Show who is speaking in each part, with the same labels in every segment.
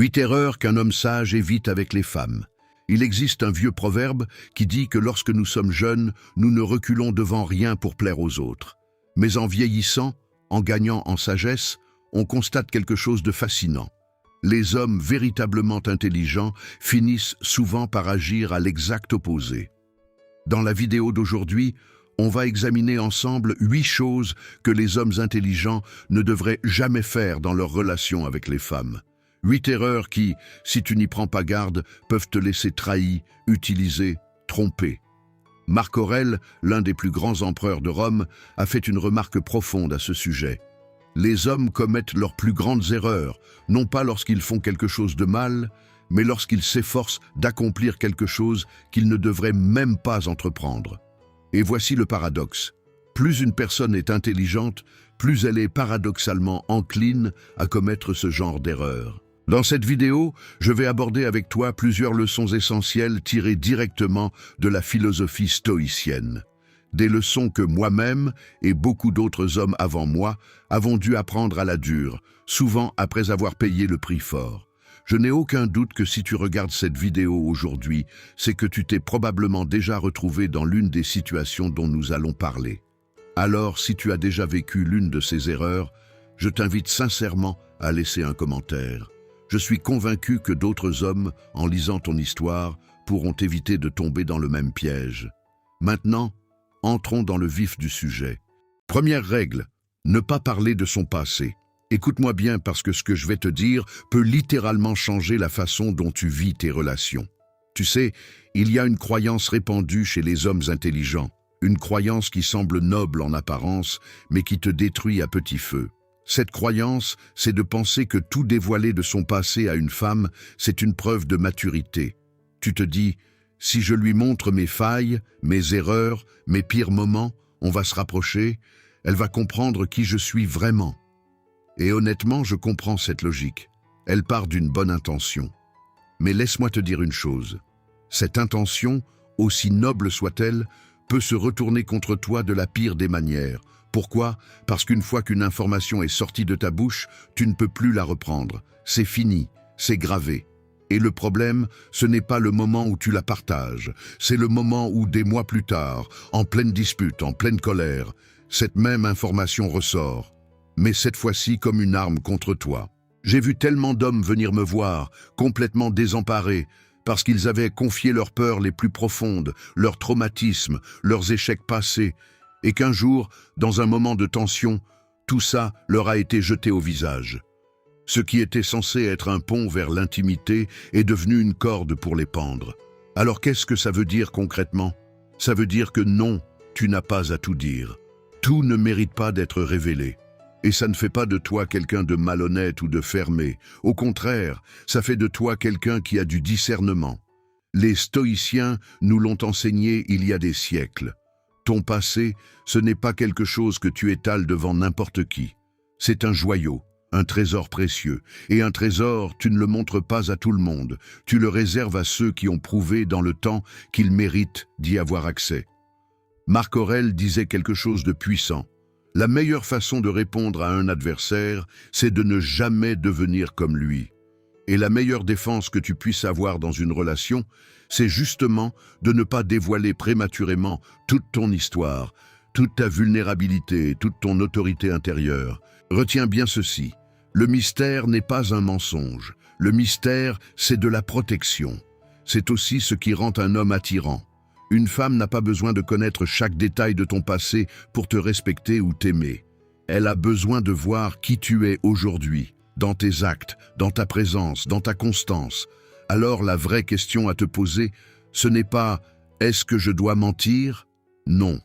Speaker 1: 8 erreurs qu'un homme sage évite avec les femmes. Il existe un vieux proverbe qui dit que lorsque nous sommes jeunes, nous ne reculons devant rien pour plaire aux autres. Mais en vieillissant, en gagnant en sagesse, on constate quelque chose de fascinant. Les hommes véritablement intelligents finissent souvent par agir à l'exact opposé. Dans la vidéo d'aujourd'hui, on va examiner ensemble 8 choses que les hommes intelligents ne devraient jamais faire dans leur relation avec les femmes. 8 erreurs qui, si tu n'y prends pas garde, peuvent te laisser trahi, utilisé, trompé. Marc Aurèle, l'un des plus grands empereurs de Rome, a fait une remarque profonde à ce sujet. Les hommes commettent leurs plus grandes erreurs, non pas lorsqu'ils font quelque chose de mal, mais lorsqu'ils s'efforcent d'accomplir quelque chose qu'ils ne devraient même pas entreprendre. Et voici le paradoxe. Plus une personne est intelligente, plus elle est paradoxalement encline à commettre ce genre d'erreur. Dans cette vidéo, je vais aborder avec toi plusieurs leçons essentielles tirées directement de la philosophie stoïcienne. Des leçons que moi-même et beaucoup d'autres hommes avant moi avons dû apprendre à la dure, souvent après avoir payé le prix fort. Je n'ai aucun doute que si tu regardes cette vidéo aujourd'hui, c'est que tu t'es probablement déjà retrouvé dans l'une des situations dont nous allons parler. Alors, si tu as déjà vécu l'une de ces erreurs, je t'invite sincèrement à laisser un commentaire. Je suis convaincu que d'autres hommes, en lisant ton histoire, pourront éviter de tomber dans le même piège. Maintenant, entrons dans le vif du sujet. Première règle, ne pas parler de son passé. Écoute-moi bien parce que ce que je vais te dire peut littéralement changer la façon dont tu vis tes relations. Tu sais, il y a une croyance répandue chez les hommes intelligents, une croyance qui semble noble en apparence, mais qui te détruit à petit feu. Cette croyance, c'est de penser que tout dévoiler de son passé à une femme, c'est une preuve de maturité. Tu te dis, si je lui montre mes failles, mes erreurs, mes pires moments, on va se rapprocher, elle va comprendre qui je suis vraiment. Et honnêtement, je comprends cette logique. Elle part d'une bonne intention. Mais laisse-moi te dire une chose. Cette intention, aussi noble soit-elle, peut se retourner contre toi de la pire des manières. Pourquoi? Parce qu'une fois qu'une information est sortie de ta bouche, tu ne peux plus la reprendre. C'est fini, c'est gravé. Et le problème, ce n'est pas le moment où tu la partages, c'est le moment où, des mois plus tard, en pleine dispute, en pleine colère, cette même information ressort. Mais cette fois-ci comme une arme contre toi. J'ai vu tellement d'hommes venir me voir, complètement désemparés, parce qu'ils avaient confié leurs peurs les plus profondes, leurs traumatismes, leurs échecs passés, et qu'un jour, dans un moment de tension, tout ça leur a été jeté au visage. Ce qui était censé être un pont vers l'intimité est devenu une corde pour les pendre. Alors qu'est-ce que ça veut dire concrètement? Ça veut dire que non, tu n'as pas à tout dire. Tout ne mérite pas d'être révélé. Et ça ne fait pas de toi quelqu'un de malhonnête ou de fermé. Au contraire, ça fait de toi quelqu'un qui a du discernement. Les stoïciens nous l'ont enseigné il y a des siècles. Ton passé, ce n'est pas quelque chose que tu étales devant n'importe qui. C'est un joyau, un trésor précieux. Et un trésor, tu ne le montres pas à tout le monde. Tu le réserves à ceux qui ont prouvé dans le temps qu'ils méritent d'y avoir accès. Marc Aurèle disait quelque chose de puissant. La meilleure façon de répondre à un adversaire, c'est de ne jamais devenir comme lui. Et la meilleure défense que tu puisses avoir dans une relation, c'est justement de ne pas dévoiler prématurément toute ton histoire, toute ta vulnérabilité, toute ton autorité intérieure. Retiens bien ceci, le mystère n'est pas un mensonge. Le mystère, c'est de la protection. C'est aussi ce qui rend un homme attirant. Une femme n'a pas besoin de connaître chaque détail de ton passé pour te respecter ou t'aimer. Elle a besoin de voir qui tu es aujourd'hui, dans tes actes, dans ta présence, dans ta constance. Alors la vraie question à te poser, ce n'est pas « est-ce que je dois mentir ?» Non.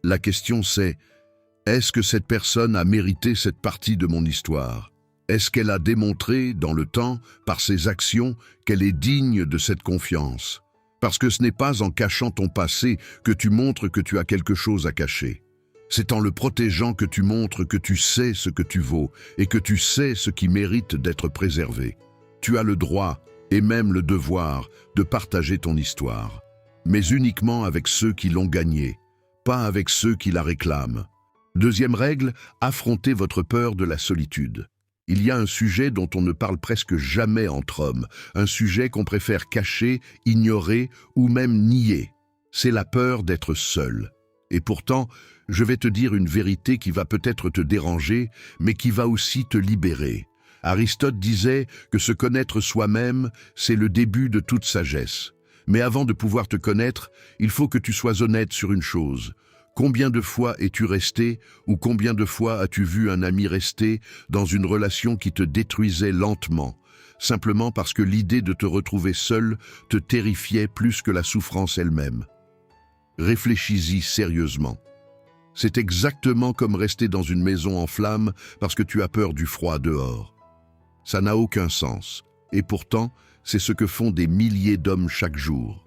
Speaker 1: La question c'est « est-ce que cette personne a mérité cette partie de mon histoire ?» Est-ce qu'elle a démontré, dans le temps, par ses actions, qu'elle est digne de cette confiance? Parce que ce n'est pas en cachant ton passé que tu montres que tu as quelque chose à cacher. C'est en le protégeant que tu montres que tu sais ce que tu vaux et que tu sais ce qui mérite d'être préservé. Tu as le droit, et même le devoir, de partager ton histoire, mais uniquement avec ceux qui l'ont gagnée, pas avec ceux qui la réclament. Deuxième règle, affrontez votre peur de la solitude. Il y a un sujet dont on ne parle presque jamais entre hommes, un sujet qu'on préfère cacher, ignorer ou même nier. C'est la peur d'être seul. Et pourtant, je vais te dire une vérité qui va peut-être te déranger, mais qui va aussi te libérer. Aristote disait que se connaître soi-même, c'est le début de toute sagesse. Mais avant de pouvoir te connaître, il faut que tu sois honnête sur une chose. Combien de fois es-tu resté ou combien de fois as-tu vu un ami rester dans une relation qui te détruisait lentement, simplement parce que l'idée de te retrouver seul te terrifiait plus que la souffrance elle-même? Réfléchis-y sérieusement. C'est exactement comme rester dans une maison en flammes parce que tu as peur du froid dehors. Ça n'a aucun sens, et pourtant, c'est ce que font des milliers d'hommes chaque jour.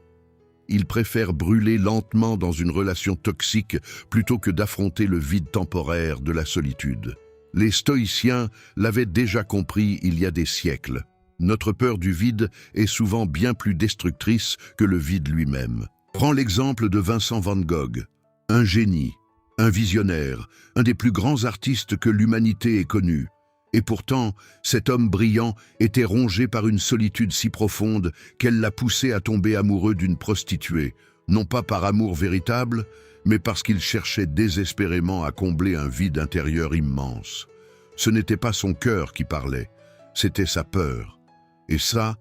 Speaker 1: Ils préfèrent brûler lentement dans une relation toxique plutôt que d'affronter le vide temporaire de la solitude. Les stoïciens l'avaient déjà compris il y a des siècles. Notre peur du vide est souvent bien plus destructrice que le vide lui-même. Prends l'exemple de Vincent van Gogh, un génie, un visionnaire, un des plus grands artistes que l'humanité ait connu. Et pourtant, cet homme brillant était rongé par une solitude si profonde qu'elle l'a poussé à tomber amoureux d'une prostituée, non pas par amour véritable, mais parce qu'il cherchait désespérément à combler un vide intérieur immense. Ce n'était pas son cœur qui parlait, c'était sa peur. Et ça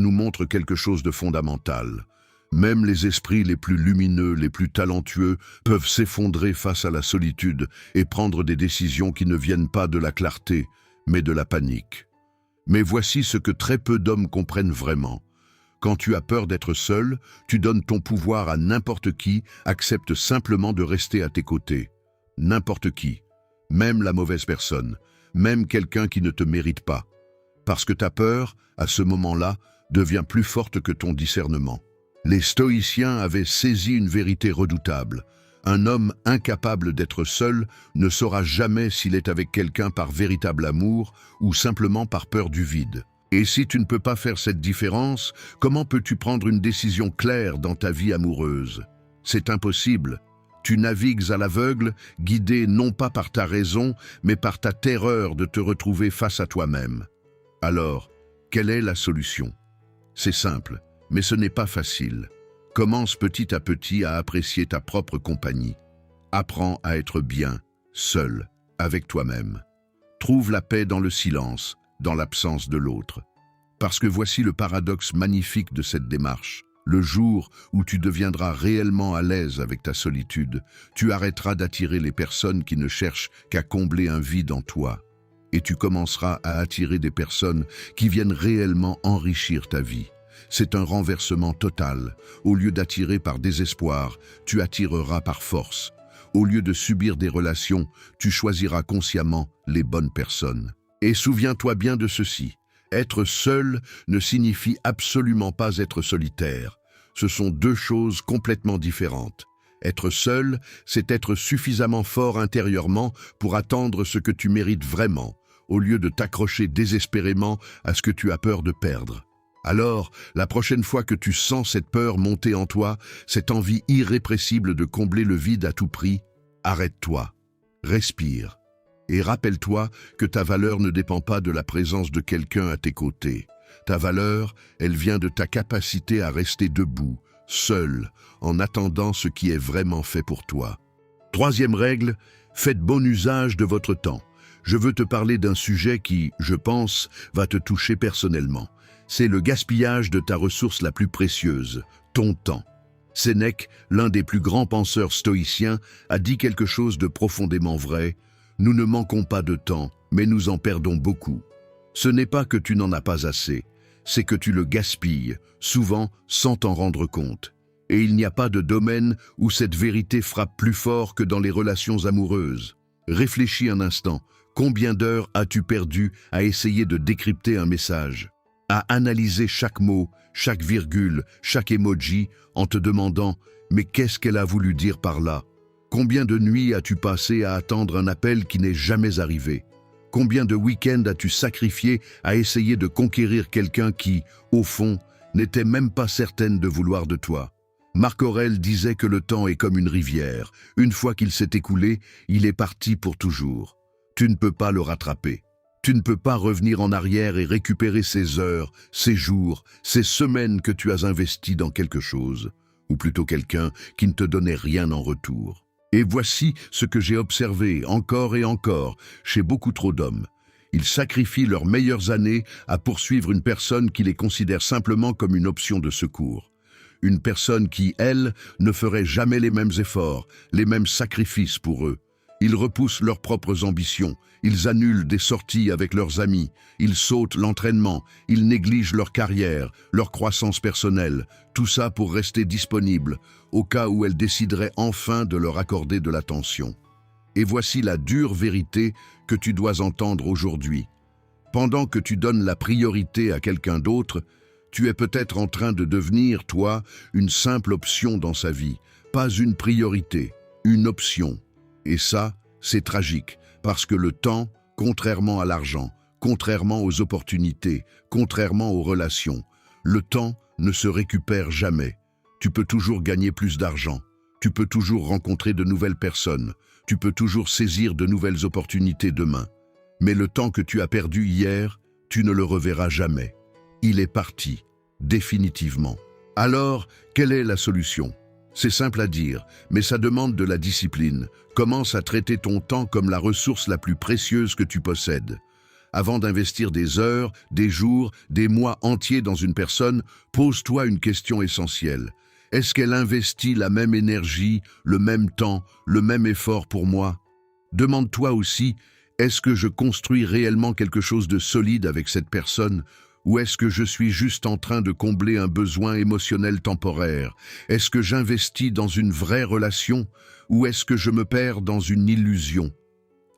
Speaker 1: nous montre quelque chose de fondamental. Même les esprits les plus lumineux, les plus talentueux, peuvent s'effondrer face à la solitude et prendre des décisions qui ne viennent pas de la clarté, mais de la panique. Mais voici ce que très peu d'hommes comprennent vraiment. Quand tu as peur d'être seul, tu donnes ton pouvoir à n'importe qui, accepte simplement de rester à tes côtés. N'importe qui, même la mauvaise personne, même quelqu'un qui ne te mérite pas. Parce que ta peur, à ce moment-là, devient plus forte que ton discernement. Les stoïciens avaient saisi une vérité redoutable. Un homme incapable d'être seul ne saura jamais s'il est avec quelqu'un par véritable amour ou simplement par peur du vide. Et si tu ne peux pas faire cette différence, comment peux-tu prendre une décision claire dans ta vie amoureuse? C'est impossible. Tu navigues à l'aveugle, guidé non pas par ta raison, mais par ta terreur de te retrouver face à toi-même. Alors, quelle est la solution? C'est simple, mais ce n'est pas facile. Commence petit à petit à apprécier ta propre compagnie. Apprends à être bien, seul, avec toi-même. Trouve la paix dans le silence, dans l'absence de l'autre. Parce que voici le paradoxe magnifique de cette démarche. Le jour où tu deviendras réellement à l'aise avec ta solitude, tu arrêteras d'attirer les personnes qui ne cherchent qu'à combler un vide en toi. Et tu commenceras à attirer des personnes qui viennent réellement enrichir ta vie. C'est un renversement total. Au lieu d'attirer par désespoir, tu attireras par force. Au lieu de subir des relations, tu choisiras consciemment les bonnes personnes. Et souviens-toi bien de ceci. Être seul ne signifie absolument pas être solitaire. Ce sont deux choses complètement différentes. Être seul, c'est être suffisamment fort intérieurement pour attendre ce que tu mérites vraiment, au lieu de t'accrocher désespérément à ce que tu as peur de perdre. Alors, la prochaine fois que tu sens cette peur monter en toi, cette envie irrépressible de combler le vide à tout prix, arrête-toi, respire et rappelle-toi que ta valeur ne dépend pas de la présence de quelqu'un à tes côtés. Ta valeur, elle vient de ta capacité à rester debout, seul, en attendant ce qui est vraiment fait pour toi. Troisième règle, faites bon usage de votre temps. Je veux te parler d'un sujet qui, je pense, va te toucher personnellement. C'est le gaspillage de ta ressource la plus précieuse, ton temps. Sénèque, l'un des plus grands penseurs stoïciens, a dit quelque chose de profondément vrai. Nous ne manquons pas de temps, mais nous en perdons beaucoup. Ce n'est pas que tu n'en as pas assez, c'est que tu le gaspilles, souvent sans t'en rendre compte. Et il n'y a pas de domaine où cette vérité frappe plus fort que dans les relations amoureuses. Réfléchis un instant, combien d'heures as-tu perdu à essayer de décrypter un message ? À analyser chaque mot, chaque virgule, chaque emoji, en te demandant « mais qu'est-ce qu'elle a voulu dire par là ?» Combien de nuits as-tu passé à attendre un appel qui n'est jamais arrivé? Combien de week-ends as-tu sacrifié à essayer de conquérir quelqu'un qui, au fond, n'était même pas certaine de vouloir de toi? Marc Aurèle disait que le temps est comme une rivière. Une fois qu'il s'est écoulé, il est parti pour toujours. Tu ne peux pas le rattraper. Tu ne peux pas revenir en arrière et récupérer ces heures, ces jours, ces semaines que tu as investies dans quelque chose, ou plutôt quelqu'un qui ne te donnait rien en retour. Et voici ce que j'ai observé encore et encore chez beaucoup trop d'hommes. Ils sacrifient leurs meilleures années à poursuivre une personne qui les considère simplement comme une option de secours. Une personne qui, elle, ne ferait jamais les mêmes efforts, les mêmes sacrifices pour eux. Ils repoussent leurs propres ambitions, ils annulent des sorties avec leurs amis, ils sautent l'entraînement, ils négligent leur carrière, leur croissance personnelle, tout ça pour rester disponibles, au cas où elles décideraient enfin de leur accorder de l'attention. Et voici la dure vérité que tu dois entendre aujourd'hui. Pendant que tu donnes la priorité à quelqu'un d'autre, tu es peut-être en train de devenir, toi, une simple option dans sa vie, pas une priorité, une option. Et ça, c'est tragique, parce que le temps, contrairement à l'argent, contrairement aux opportunités, contrairement aux relations, le temps ne se récupère jamais. Tu peux toujours gagner plus d'argent, tu peux toujours rencontrer de nouvelles personnes, tu peux toujours saisir de nouvelles opportunités demain. Mais le temps que tu as perdu hier, tu ne le reverras jamais. Il est parti, définitivement. Alors, quelle est la solution ? C'est simple à dire, mais ça demande de la discipline. Commence à traiter ton temps comme la ressource la plus précieuse que tu possèdes. Avant d'investir des heures, des jours, des mois entiers dans une personne, pose-toi une question essentielle. Est-ce qu'elle investit la même énergie, le même temps, le même effort pour moi ? Demande-toi aussi, est-ce que je construis réellement quelque chose de solide avec cette personne ? Ou est-ce que je suis juste en train de combler un besoin émotionnel temporaire? Est-ce que j'investis dans une vraie relation? Ou est-ce que je me perds dans une illusion?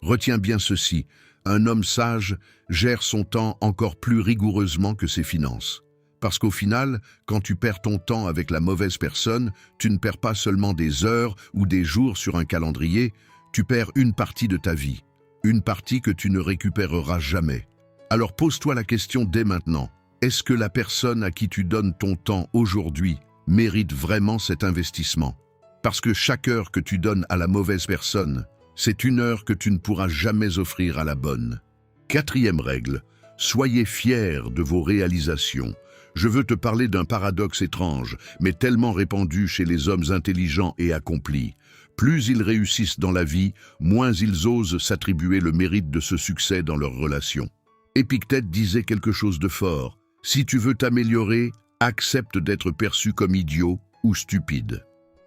Speaker 1: Retiens bien ceci, un homme sage gère son temps encore plus rigoureusement que ses finances. Parce qu'au final, quand tu perds ton temps avec la mauvaise personne, tu ne perds pas seulement des heures ou des jours sur un calendrier, tu perds une partie de ta vie, une partie que tu ne récupéreras jamais. Alors pose-toi la question dès maintenant. Est-ce que la personne à qui tu donnes ton temps aujourd'hui mérite vraiment cet investissement? Parce que chaque heure que tu donnes à la mauvaise personne, c'est une heure que tu ne pourras jamais offrir à la bonne. 4e règle, soyez fiers de vos réalisations. Je veux te parler d'un paradoxe étrange, mais tellement répandu chez les hommes intelligents et accomplis. Plus ils réussissent dans la vie, moins ils osent s'attribuer le mérite de ce succès dans leurs relations. Épictète disait quelque chose de fort. Si tu veux t'améliorer, accepte d'être perçu comme idiot ou stupide.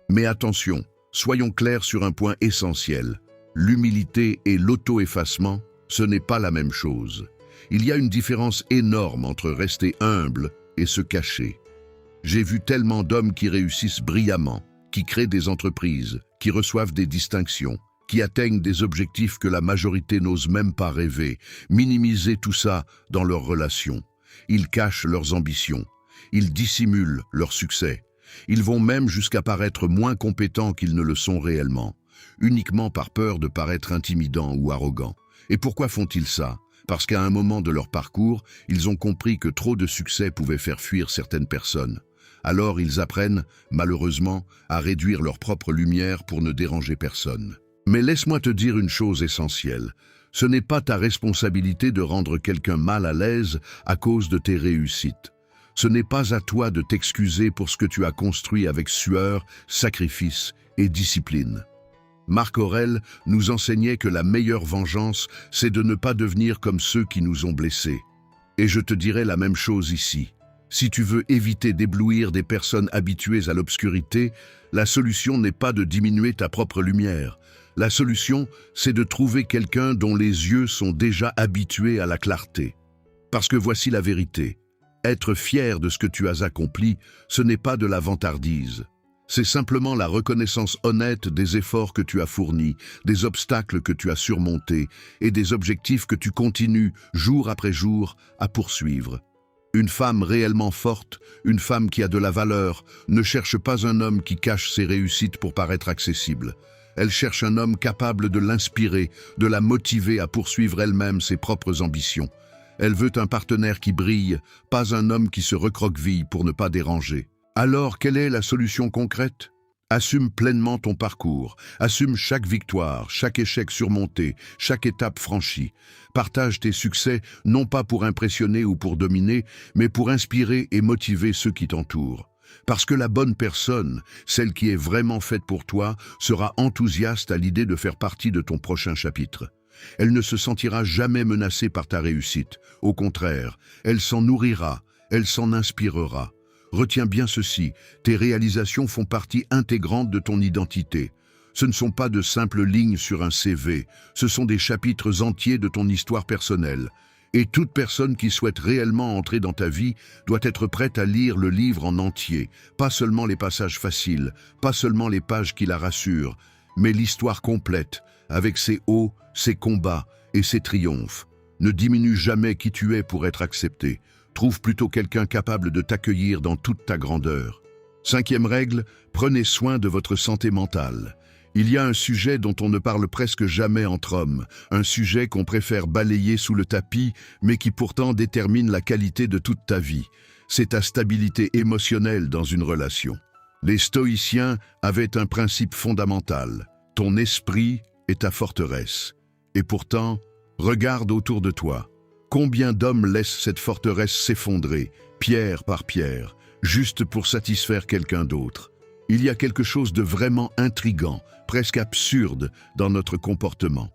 Speaker 1: Mais attention, soyons clairs sur un point essentiel. L'humilité et l'auto-effacement, ce n'est pas la même chose. Il y a une différence énorme entre rester humble et se cacher. J'ai vu tellement d'hommes qui réussissent brillamment, qui créent des entreprises, qui reçoivent des distinctions, qui atteignent des objectifs que la majorité n'ose même pas rêver, minimiser tout ça dans leurs relations. Ils cachent leurs ambitions, ils dissimulent leur succès. Ils vont même jusqu'à paraître moins compétents qu'ils ne le sont réellement, uniquement par peur de paraître intimidants ou arrogants. Et pourquoi font-ils ça ? Parce qu'à un moment de leur parcours, ils ont compris que trop de succès pouvait faire fuir certaines personnes. Alors ils apprennent, malheureusement, à réduire leur propre lumière pour ne déranger personne. Mais laisse-moi te dire une chose essentielle. Ce n'est pas ta responsabilité de rendre quelqu'un mal à l'aise à cause de tes réussites. Ce n'est pas à toi de t'excuser pour ce que tu as construit avec sueur, sacrifice et discipline. Marc Aurèle nous enseignait que la meilleure vengeance, c'est de ne pas devenir comme ceux qui nous ont blessés. Et je te dirai la même chose ici. Si tu veux éviter d'éblouir des personnes habituées à l'obscurité, la solution n'est pas de diminuer ta propre lumière. La solution, c'est de trouver quelqu'un dont les yeux sont déjà habitués à la clarté. Parce que voici la vérité. Être fier de ce que tu as accompli, ce n'est pas de la vantardise. C'est simplement la reconnaissance honnête des efforts que tu as fournis, des obstacles que tu as surmontés et des objectifs que tu continues, jour après jour, à poursuivre. Une femme réellement forte, une femme qui a de la valeur, ne cherche pas un homme qui cache ses réussites pour paraître accessible. Elle cherche un homme capable de l'inspirer, de la motiver à poursuivre elle-même ses propres ambitions. Elle veut un partenaire qui brille, pas un homme qui se recroqueville pour ne pas déranger. Alors, quelle est la solution concrète ? Assume pleinement ton parcours, assume chaque victoire, chaque échec surmonté, chaque étape franchie. Partage tes succès, non pas pour impressionner ou pour dominer, mais pour inspirer et motiver ceux qui t'entourent. Parce que la bonne personne, celle qui est vraiment faite pour toi, sera enthousiaste à l'idée de faire partie de ton prochain chapitre. Elle ne se sentira jamais menacée par ta réussite. Au contraire, elle s'en nourrira, elle s'en inspirera. Retiens bien ceci, tes réalisations font partie intégrante de ton identité. Ce ne sont pas de simples lignes sur un CV, ce sont des chapitres entiers de ton histoire personnelle. Et toute personne qui souhaite réellement entrer dans ta vie doit être prête à lire le livre en entier, pas seulement les passages faciles, pas seulement les pages qui la rassurent, mais l'histoire complète, avec ses hauts, ses combats et ses triomphes. Ne diminue jamais qui tu es pour être accepté. Trouve plutôt quelqu'un capable de t'accueillir dans toute ta grandeur. 5e règle, prenez soin de votre santé mentale. Il y a un sujet dont on ne parle presque jamais entre hommes, un sujet qu'on préfère balayer sous le tapis, mais qui pourtant détermine la qualité de toute ta vie. C'est ta stabilité émotionnelle dans une relation. Les stoïciens avaient un principe fondamental. Ton esprit est ta forteresse. Et pourtant, regarde autour de toi. Combien d'hommes laissent cette forteresse s'effondrer, pierre par pierre, juste pour satisfaire quelqu'un d'autre? Il y a quelque chose de vraiment intrigant, presque absurde, dans notre comportement.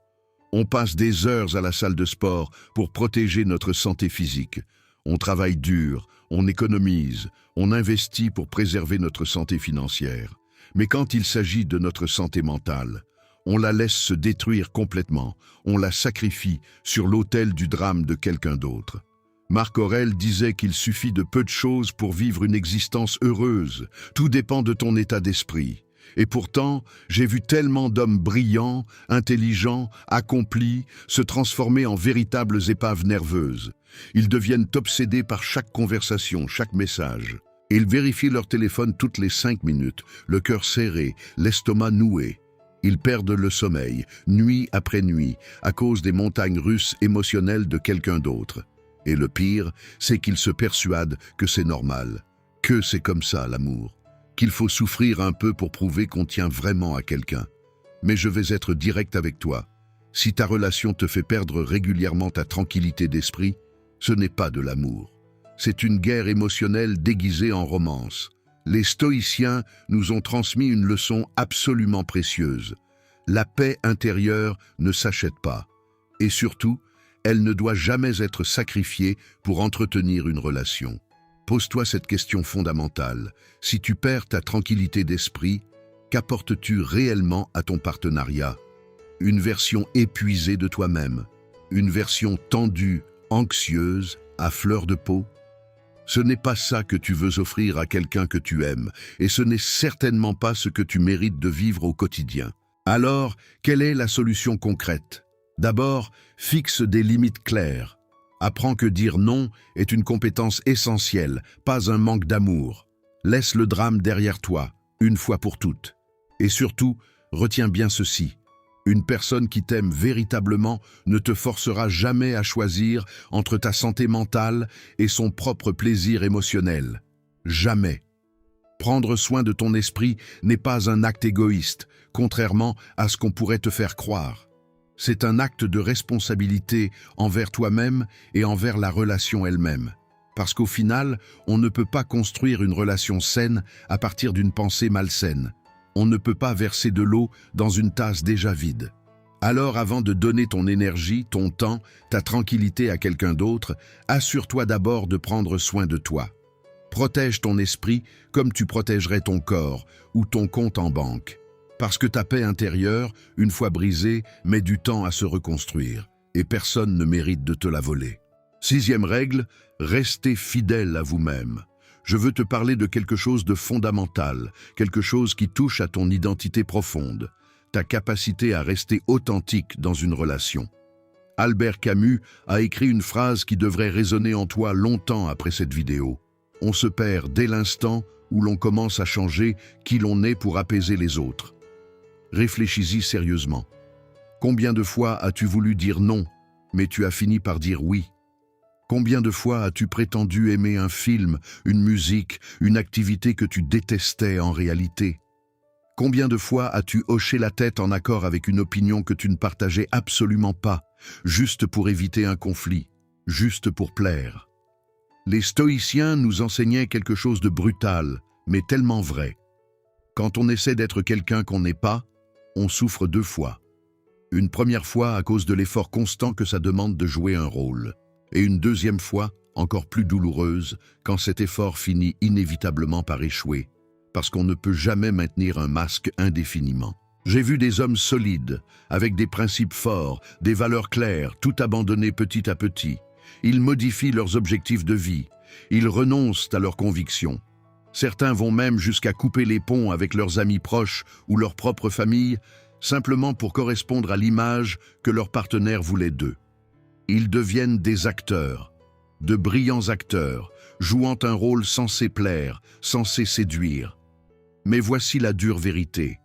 Speaker 1: On passe des heures à la salle de sport pour protéger notre santé physique. On travaille dur, on économise, on investit pour préserver notre santé financière. Mais quand il s'agit de notre santé mentale, on la laisse se détruire complètement, on la sacrifie sur l'autel du drame de quelqu'un d'autre. Marc Aurèle disait qu'il suffit de peu de choses pour vivre une existence heureuse. Tout dépend de ton état d'esprit. Et pourtant, j'ai vu tellement d'hommes brillants, intelligents, accomplis, se transformer en véritables épaves nerveuses. Ils deviennent obsédés par chaque conversation, chaque message. Ils vérifient leur téléphone toutes les 5 minutes, le cœur serré, l'estomac noué. Ils perdent le sommeil, nuit après nuit, à cause des montagnes russes émotionnelles de quelqu'un d'autre. Et le pire, c'est qu'ils se persuadent que c'est normal, que c'est comme ça l'amour, qu'il faut souffrir un peu pour prouver qu'on tient vraiment à quelqu'un. Mais je vais être direct avec toi. Si ta relation te fait perdre régulièrement ta tranquillité d'esprit, ce n'est pas de l'amour. C'est une guerre émotionnelle déguisée en romance. Les stoïciens nous ont transmis une leçon absolument précieuse. La paix intérieure ne s'achète pas. Et surtout, elle ne doit jamais être sacrifiée pour entretenir une relation. Pose-toi cette question fondamentale. Si tu perds ta tranquillité d'esprit, qu'apportes-tu réellement à ton partenariat? Une version épuisée de toi-même? Une version tendue, anxieuse, à fleur de peau? Ce n'est pas ça que tu veux offrir à quelqu'un que tu aimes, et ce n'est certainement pas ce que tu mérites de vivre au quotidien. Alors, quelle est la solution concrète? D'abord, fixe des limites claires. Apprends que dire non est une compétence essentielle, pas un manque d'amour. Laisse le drame derrière toi, une fois pour toutes. Et surtout, retiens bien ceci. Une personne qui t'aime véritablement ne te forcera jamais à choisir entre ta santé mentale et son propre plaisir émotionnel. Jamais. Prendre soin de ton esprit n'est pas un acte égoïste, contrairement à ce qu'on pourrait te faire croire. C'est un acte de responsabilité envers toi-même et envers la relation elle-même. Parce qu'au final, on ne peut pas construire une relation saine à partir d'une pensée malsaine. On ne peut pas verser de l'eau dans une tasse déjà vide. Alors, avant de donner ton énergie, ton temps, ta tranquillité à quelqu'un d'autre, assure-toi d'abord de prendre soin de toi. Protège ton esprit comme tu protégerais ton corps ou ton compte en banque. Parce que ta paix intérieure, une fois brisée, met du temps à se reconstruire, et personne ne mérite de te la voler. 6e règle, restez fidèle à vous-même. Je veux te parler de quelque chose de fondamental, quelque chose qui touche à ton identité profonde, ta capacité à rester authentique dans une relation. Albert Camus a écrit une phrase qui devrait résonner en toi longtemps après cette vidéo. On se perd dès l'instant où l'on commence à changer qui l'on est pour apaiser les autres. Réfléchis-y sérieusement. Combien de fois as-tu voulu dire non, mais tu as fini par dire oui? Combien de fois as-tu prétendu aimer un film, une musique, une activité que tu détestais en réalité? Combien de fois as-tu hoché la tête en accord avec une opinion que tu ne partageais absolument pas, juste pour éviter un conflit, juste pour plaire? Les stoïciens nous enseignaient quelque chose de brutal, mais tellement vrai. Quand on essaie d'être quelqu'un qu'on n'est pas, on souffre 2 fois. Une première fois à cause de l'effort constant que ça demande de jouer un rôle. Et une deuxième fois, encore plus douloureuse, quand cet effort finit inévitablement par échouer, parce qu'on ne peut jamais maintenir un masque indéfiniment. J'ai vu des hommes solides, avec des principes forts, des valeurs claires, tout abandonner petit à petit. Ils modifient leurs objectifs de vie, ils renoncent à leurs convictions. Certains vont même jusqu'à couper les ponts avec leurs amis proches ou leur propre famille, simplement pour correspondre à l'image que leur partenaire voulait d'eux. Ils deviennent des acteurs, de brillants acteurs, jouant un rôle censé plaire, censé séduire. Mais voici la dure vérité.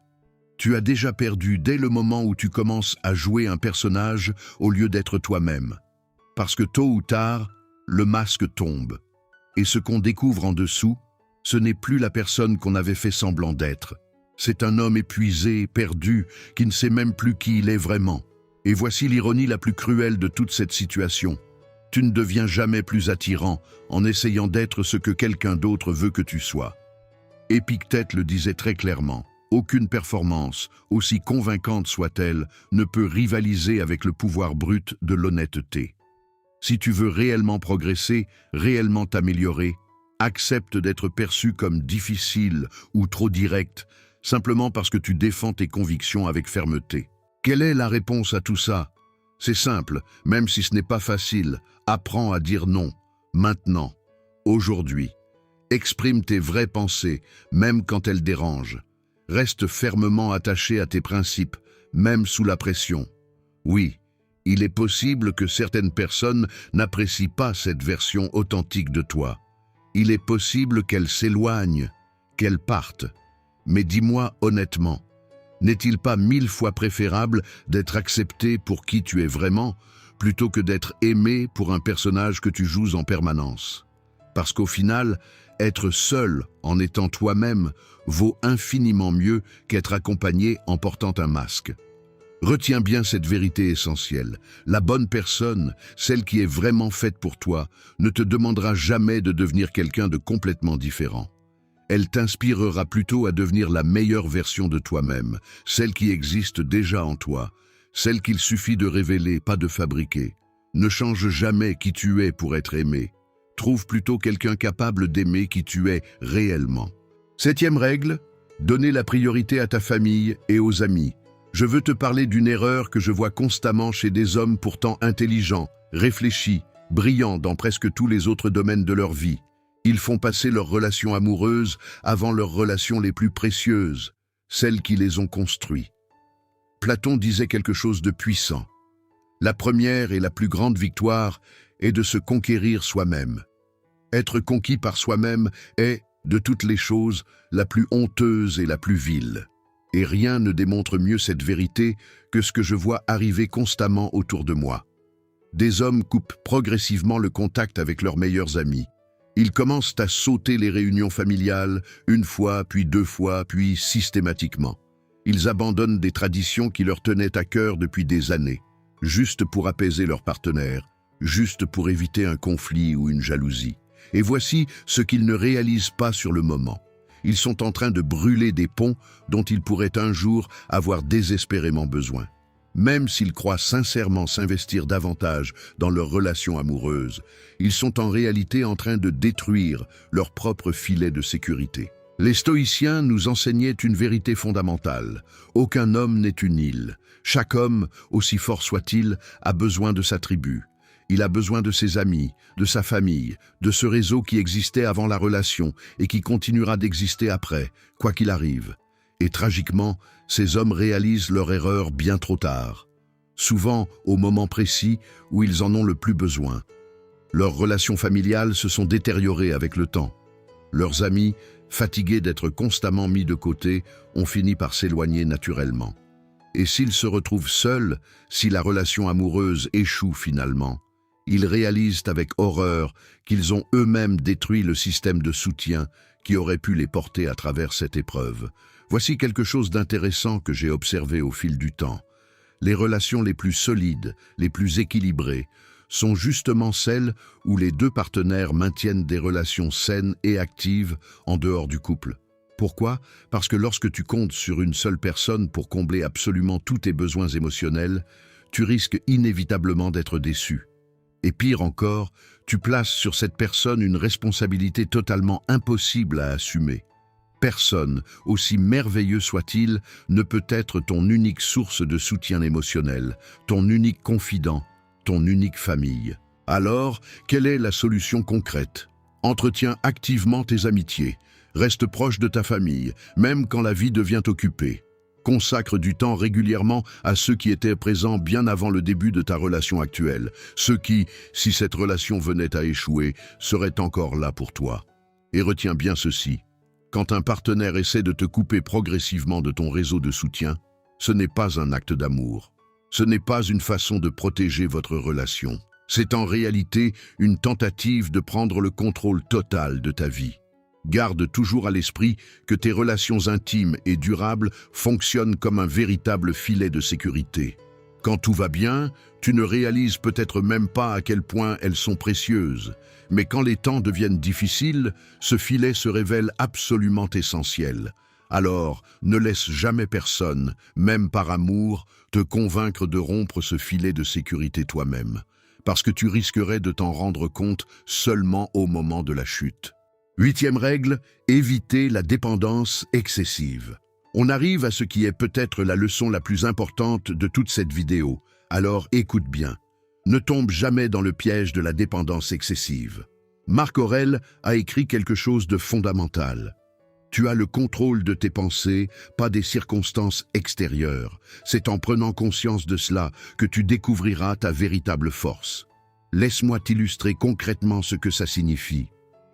Speaker 1: Tu as déjà perdu dès le moment où tu commences à jouer un personnage au lieu d'être toi-même. Parce que tôt ou tard, le masque tombe. Et ce qu'on découvre en dessous, ce n'est plus la personne qu'on avait fait semblant d'être. C'est un homme épuisé, perdu, qui ne sait même plus qui il est vraiment. Et voici l'ironie la plus cruelle de toute cette situation. Tu ne deviens jamais plus attirant en essayant d'être ce que quelqu'un d'autre veut que tu sois. Épictète le disait très clairement. Aucune performance, aussi convaincante soit-elle, ne peut rivaliser avec le pouvoir brut de l'honnêteté. Si tu veux réellement progresser, réellement t'améliorer, accepte d'être perçu comme difficile ou trop direct, simplement parce que tu défends tes convictions avec fermeté. Quelle est la réponse à tout ça? C'est simple, même si ce n'est pas facile. Apprends à dire non, maintenant, aujourd'hui. Exprime tes vraies pensées, même quand elles dérangent. Reste fermement attaché à tes principes, même sous la pression. Oui, il est possible que certaines personnes n'apprécient pas cette version authentique de toi. Il est possible qu'elles s'éloignent, qu'elles partent. Mais dis-moi honnêtement, n'est-il pas 1000 fois préférable d'être accepté pour qui tu es vraiment, plutôt que d'être aimé pour un personnage que tu joues en permanence? Parce qu'au final, être seul en étant toi-même vaut infiniment mieux qu'être accompagné en portant un masque. Retiens bien cette vérité essentielle. La bonne personne, celle qui est vraiment faite pour toi, ne te demandera jamais de devenir quelqu'un de complètement différent. Elle t'inspirera plutôt à devenir la meilleure version de toi-même, celle qui existe déjà en toi, celle qu'il suffit de révéler, pas de fabriquer. Ne change jamais qui tu es pour être aimé. Trouve plutôt quelqu'un capable d'aimer qui tu es réellement. 7e règle, donner la priorité à ta famille et aux amis. Je veux te parler d'une erreur que je vois constamment chez des hommes pourtant intelligents, réfléchis, brillants dans presque tous les autres domaines de leur vie. Ils font passer leurs relations amoureuses avant leurs relations les plus précieuses, celles qui les ont construites. Platon disait quelque chose de puissant. La première et la plus grande victoire est de se conquérir soi-même. Être conquis par soi-même est, de toutes les choses, la plus honteuse et la plus vile. Et rien ne démontre mieux cette vérité que ce que je vois arriver constamment autour de moi. Des hommes coupent progressivement le contact avec leurs meilleurs amis. Ils commencent à sauter les réunions familiales, 1 fois, puis 2 fois, puis systématiquement. Ils abandonnent des traditions qui leur tenaient à cœur depuis des années, juste pour apaiser leur partenaire, juste pour éviter un conflit ou une jalousie. Et voici ce qu'ils ne réalisent pas sur le moment. Ils sont en train de brûler des ponts dont ils pourraient un jour avoir désespérément besoin. Même s'ils croient sincèrement s'investir davantage dans leurs relations amoureuses, ils sont en réalité en train de détruire leur propre filet de sécurité. Les stoïciens nous enseignaient une vérité fondamentale. Aucun homme n'est une île. Chaque homme, aussi fort soit-il, a besoin de sa tribu. Il a besoin de ses amis, de sa famille, de ce réseau qui existait avant la relation et qui continuera d'exister après, quoi qu'il arrive. Et tragiquement, ces hommes réalisent leur erreur bien trop tard, souvent au moment précis où ils en ont le plus besoin. Leurs relations familiales se sont détériorées avec le temps. Leurs amis, fatigués d'être constamment mis de côté, ont fini par s'éloigner naturellement. Et s'ils se retrouvent seuls, si la relation amoureuse échoue finalement, ils réalisent avec horreur qu'ils ont eux-mêmes détruit le système de soutien qui aurait pu les porter à travers cette épreuve. Voici quelque chose d'intéressant que j'ai observé au fil du temps. Les relations les plus solides, les plus équilibrées, sont justement celles où les deux partenaires maintiennent des relations saines et actives en dehors du couple. Pourquoi? Parce que lorsque tu comptes sur une seule personne pour combler absolument tous tes besoins émotionnels, tu risques inévitablement d'être déçu. Et pire encore, tu places sur cette personne une responsabilité totalement impossible à assumer. Personne, aussi merveilleux soit-il, ne peut être ton unique source de soutien émotionnel, ton unique confident, ton unique famille. Alors, quelle est la solution concrète? Entretiens activement tes amitiés, reste proche de ta famille, même quand la vie devient occupée. Consacre du temps régulièrement à ceux qui étaient présents bien avant le début de ta relation actuelle, ceux qui, si cette relation venait à échouer, seraient encore là pour toi. Et retiens bien ceci, quand un partenaire essaie de te couper progressivement de ton réseau de soutien, ce n'est pas un acte d'amour. Ce n'est pas une façon de protéger votre relation. C'est en réalité une tentative de prendre le contrôle total de ta vie. Garde toujours à l'esprit que tes relations intimes et durables fonctionnent comme un véritable filet de sécurité. Quand tout va bien, tu ne réalises peut-être même pas à quel point elles sont précieuses. Mais quand les temps deviennent difficiles, ce filet se révèle absolument essentiel. Alors, ne laisse jamais personne, même par amour, te convaincre de rompre ce filet de sécurité toi-même. Parce que tu risquerais de t'en rendre compte seulement au moment de la chute. 8e règle, éviter la dépendance excessive. On arrive à ce qui est peut-être la leçon la plus importante de toute cette vidéo. Alors écoute bien. Ne tombe jamais dans le piège de la dépendance excessive. Marc Aurèle a écrit quelque chose de fondamental. Tu as le contrôle de tes pensées, pas des circonstances extérieures. C'est en prenant conscience de cela que tu découvriras ta véritable force. Laisse-moi t'illustrer concrètement ce que ça signifie.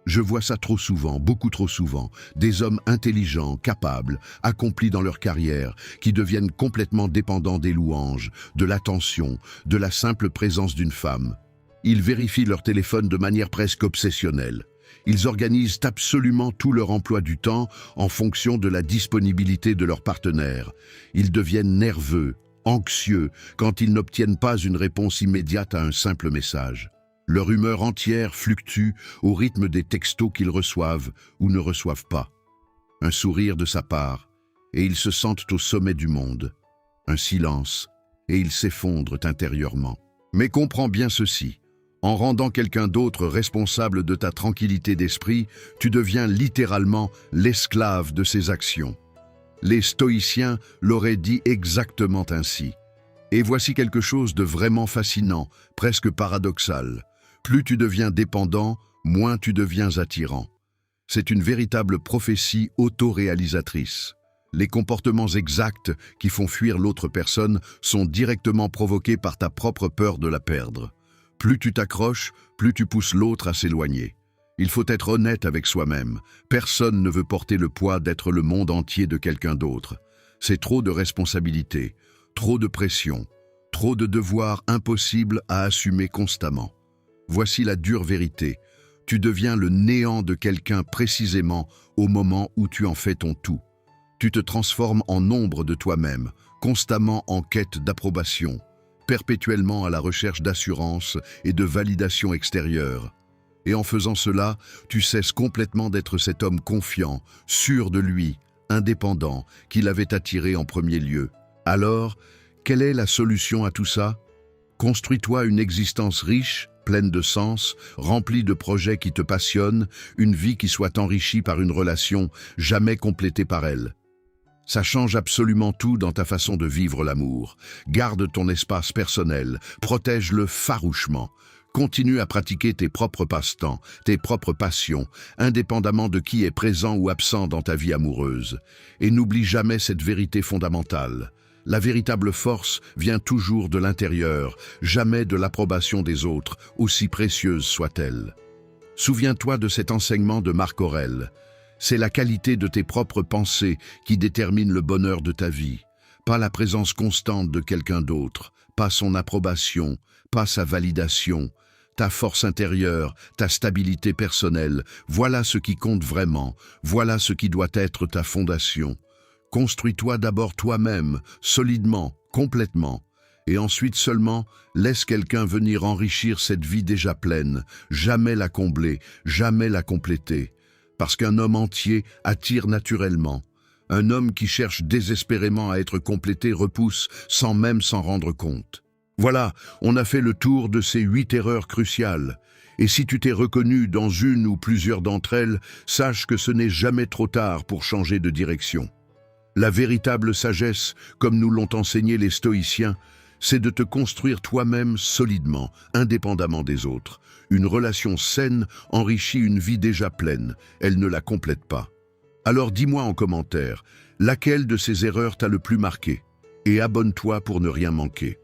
Speaker 1: Je vois ça trop souvent, beaucoup trop souvent, des hommes intelligents, capables, accomplis dans leur carrière, qui deviennent complètement dépendants des louanges, de l'attention, de la simple présence d'une femme. Ils vérifient leur téléphone de manière presque obsessionnelle. Ils organisent absolument tout leur emploi du temps en fonction de la disponibilité de leur partenaire. Ils deviennent nerveux, anxieux, quand ils n'obtiennent pas une réponse immédiate à un simple message. Leur humeur entière fluctue au rythme des textos qu'ils reçoivent ou ne reçoivent pas. Un sourire de sa part, et ils se sentent au sommet du monde. Un silence, et ils s'effondrent intérieurement. Mais comprends bien ceci, en rendant quelqu'un d'autre responsable de ta tranquillité d'esprit, tu deviens littéralement l'esclave de ses actions. Les stoïciens l'auraient dit exactement ainsi. Et voici quelque chose de vraiment fascinant, presque paradoxal. Plus tu deviens dépendant, moins tu deviens attirant. C'est une véritable prophétie autoréalisatrice. Les comportements exacts qui font fuir l'autre personne sont directement provoqués par ta propre peur de la perdre. Plus tu t'accroches, plus tu pousses l'autre à s'éloigner. Il faut être honnête avec soi-même. Personne ne veut porter le poids d'être le monde entier de quelqu'un d'autre. C'est trop de responsabilités, trop de pression, trop de devoirs impossibles à assumer constamment. Voici la dure vérité. Tu deviens le néant de quelqu'un précisément au moment où tu en fais ton tout. Tu te transformes en ombre de toi-même, constamment en quête d'approbation, perpétuellement à la recherche d'assurance et de validation extérieure. Et en faisant cela, tu cesses complètement d'être cet homme confiant, sûr de lui, indépendant, qu'il avait attiré en premier lieu. Alors, quelle est la solution à tout ça? Construis-toi une existence riche, pleine de sens, remplie de projets qui te passionnent, une vie qui soit enrichie par une relation jamais complétée par elle. Ça change absolument tout dans ta façon de vivre l'amour. Garde ton espace personnel, protège-le farouchement. Continue à pratiquer tes propres passe-temps, tes propres passions, indépendamment de qui est présent ou absent dans ta vie amoureuse. Et n'oublie jamais cette vérité fondamentale. La véritable force vient toujours de l'intérieur, jamais de l'approbation des autres, aussi précieuse soit-elle. Souviens-toi de cet enseignement de Marc Aurèle. C'est la qualité de tes propres pensées qui détermine le bonheur de ta vie, pas la présence constante de quelqu'un d'autre, pas son approbation, pas sa validation. Ta force intérieure, ta stabilité personnelle, voilà ce qui compte vraiment, voilà ce qui doit être ta fondation. Construis-toi d'abord toi-même, solidement, complètement, et ensuite seulement laisse quelqu'un venir enrichir cette vie déjà pleine, jamais la combler, jamais la compléter. Parce qu'un homme entier attire naturellement. Un homme qui cherche désespérément à être complété repousse sans même s'en rendre compte. Voilà, on a fait le tour de ces 8 erreurs cruciales. Et si tu t'es reconnu dans une ou plusieurs d'entre elles, sache que ce n'est jamais trop tard pour changer de direction. La véritable sagesse, comme nous l'ont enseigné les stoïciens, c'est de te construire toi-même solidement, indépendamment des autres. Une relation saine enrichit une vie déjà pleine, elle ne la complète pas. Alors dis-moi en commentaire, laquelle de ces erreurs t'a le plus marqué? Et abonne-toi pour ne rien manquer.